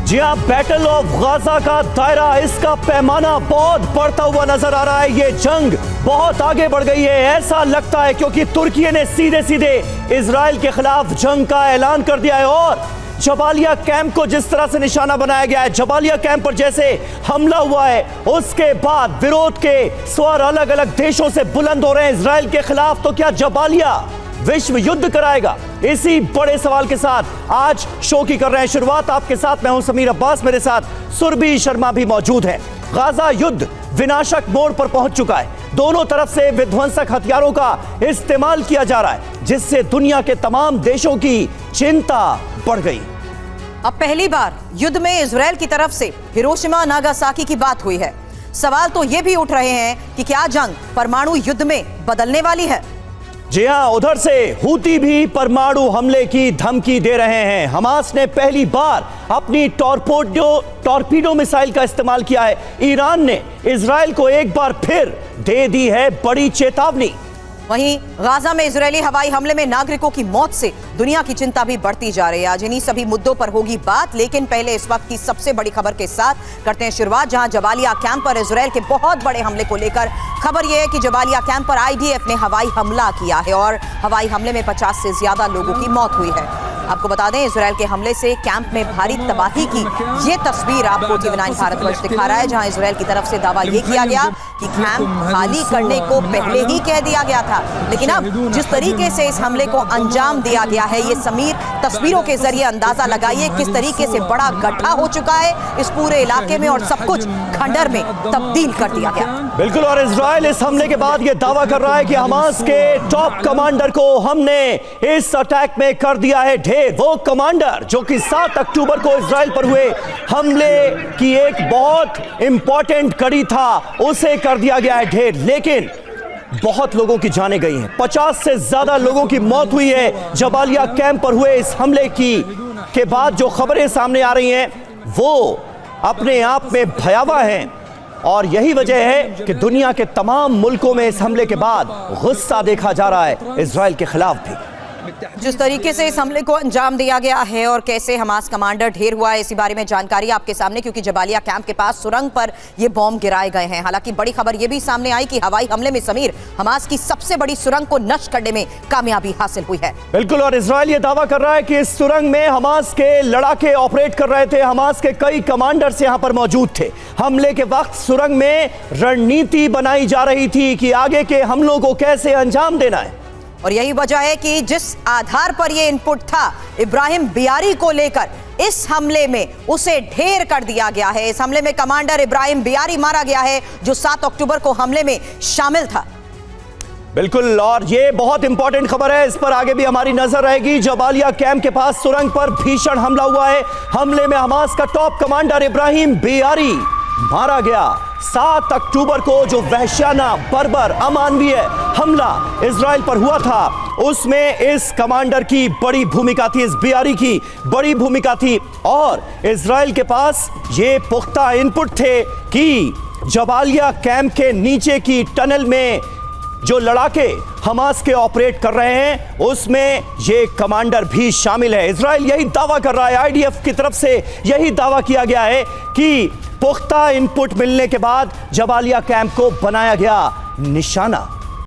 जी हाँ, battle of Gaza का दायरा, इसका पैमाना बहुत बढ़ता हुआ नजर आ रहा है। ये जंग बहुत आगे बढ़ गई है, ऐसा लगता है, क्योंकि तुर्की ने सीधे सीधे इजराइल के खिलाफ जंग का ऐलान कर दिया है। और जबालिया कैंप को जिस तरह से निशाना बनाया गया है, जबालिया कैंप पर जैसे हमला हुआ है, उसके बाद विरोध के स्वर अलग अलग देशों से बुलंद हो रहे हैं इजराइल के खिलाफ। तो क्या जबालिया विश्व युद्ध कराएगा? इसी बड़े सवाल के साथ आज शो की कर रहे हैं शुरुआत। आपके साथ मैं हूं समीर अब्बास, मेरे साथ सुरभि शर्मा भी मौजूद है। गाजा युद्ध विनाशक मोड़ पर पहुंच चुका है। दोनों तरफ से विध्वंसक हथियारों का इस्तेमाल किया जा रहा है, जिससे दुनिया के तमाम देशों की चिंता बढ़ गई। अब पहली बार युद्ध में इजराइल की तरफ से हिरोशिमा नागासाकी की बात हुई है। सवाल तो ये भी उठ रहे हैं कि क्या जंग परमाणु युद्ध में बदलने वाली है? जी हां, उधर से हूती भी परमाणु हमले की धमकी दे रहे हैं। हमास ने पहली बार अपनी टॉर्पीडो मिसाइल का इस्तेमाल किया है। ईरान ने इजराइल को एक बार फिर दे दी है बड़ी चेतावनी। वहीं गाजा में इजरायली हवाई हमले में नागरिकों की मौत से दुनिया की चिंता भी बढ़ती जा रही है। आज इन्हीं सभी मुद्दों पर होगी बात, लेकिन पहले इस वक्त की सबसे बड़ी खबर के साथ करते हैं शुरुआत, जहां जबालिया कैंप पर इजराइल के बहुत बड़े हमले को लेकर खबर यह है कि जबालिया कैंप पर आईडीएफ ने हवाई हमला किया है और हवाई हमले में 50 से ज्यादा लोगों की मौत हुई है। आपको बता दें, इजराइल के हमले से कैंप में भारी तबाही की ये तस्वीर आपको TV9 भारतवर्ष दिखा रहा है, जहां इजराइल की तरफ से दावा ये किया गया कि कैंप खाली करने को पहले ही कह दिया गया था। लेकिन अब जिस तरीके से इस हमले को अंजाम दिया गया है, ये समीर तस्वीरों के जरिए अंदाजा लगाइए किस तरीके से बड़ा गड्ढा हो चुका है इस पूरे इलाके में और सब कुछ खंडर में तब्दील कर दिया गया। बिल्कुल, और इजराइल इस हमले के बाद ये दावा कर रहा है कि हमास के टॉप कमांडर को हमने इस अटैक में कर दिया है ढेर। वो कमांडर जो कि 7 अक्टूबर को इजराइल पर हुए हमले की एक बहुत इंपॉर्टेंट कड़ी था, उसे कर दिया गया है ढेर। लेकिन बहुत लोगों की जानें गई हैं, 50 से ज्यादा लोगों की मौत हुई है जबालिया कैंप पर हुए इस हमले के बाद। जो खबरें सामने आ रही हैं वो अपने आप में भयावह हैं, और यही वजह है कि दुनिया के तमाम मुल्कों में इस हमले के बाद गुस्सा देखा जा रहा है इजराइल के खिलाफ भी। जिस तरीके से इस हमले को अंजाम दिया गया है और कैसे हमास कमांडर ढेर हुआ है, इसी बारे में जानकारी आपके सामने, क्योंकि जबालिया कैंप के पास सुरंग पर ये बॉम्ब गिराए गए हैं। हालांकि बड़ी खबर ये भी सामने आई कि हवाई हमले में समीर हमास की सबसे बड़ी सुरंग को नष्ट करने में कामयाबी हासिल हुई है। बिल्कुल, और इजराइल ये दावा कर रहा है कि इस सुरंग में हमास के लड़ाके ऑपरेट कर रहे थे। हमास के कई कमांडर्स यहां पर मौजूद थे। हमले के वक्त सुरंग में रणनीति बनाई जा रही थी कि आगे के हमलों को कैसे अंजाम देना है। और यही वजह है कि जिस आधार पर यह इनपुट था इब्राहिम बियारी को लेकर, इस हमले में उसे ढेर कर दिया गया है। इस हमले में कमांडर इब्राहिम बियारी मारा गया है, जो 7 अक्टूबर को हमले में शामिल था। बिल्कुल, और ये बहुत इंपॉर्टेंट खबर है, इस पर आगे भी हमारी नजर रहेगी। जबालिया कैंप के पास सुरंग पर भीषण हमला हुआ है। हमले में हमास का टॉप कमांडर इब्राहिम बियारी मारा गया। 7 अक्टूबर को जो वहशियाना, बर्बर, अमानवीय हमला इजराइल पर हुआ था, उसमें इस कमांडर की बड़ी भूमिका थी, इस बियारी की बड़ी भूमिका थी। और इजराइल के पास ये पुख्ता इनपुट थे कि जबालिया कैंप के नीचे की टनल में जो लड़ाके हमास के ऑपरेट कर रहे हैं, उसमें ये कमांडर भी शामिल है। इजराइल यही दावा कर रहा है, आईडीएफ की तरफ से यही दावा किया गया है कि पुख्ता इनपुट मिलने के बाद जबालिया कैंप को बनाया गया निशाना।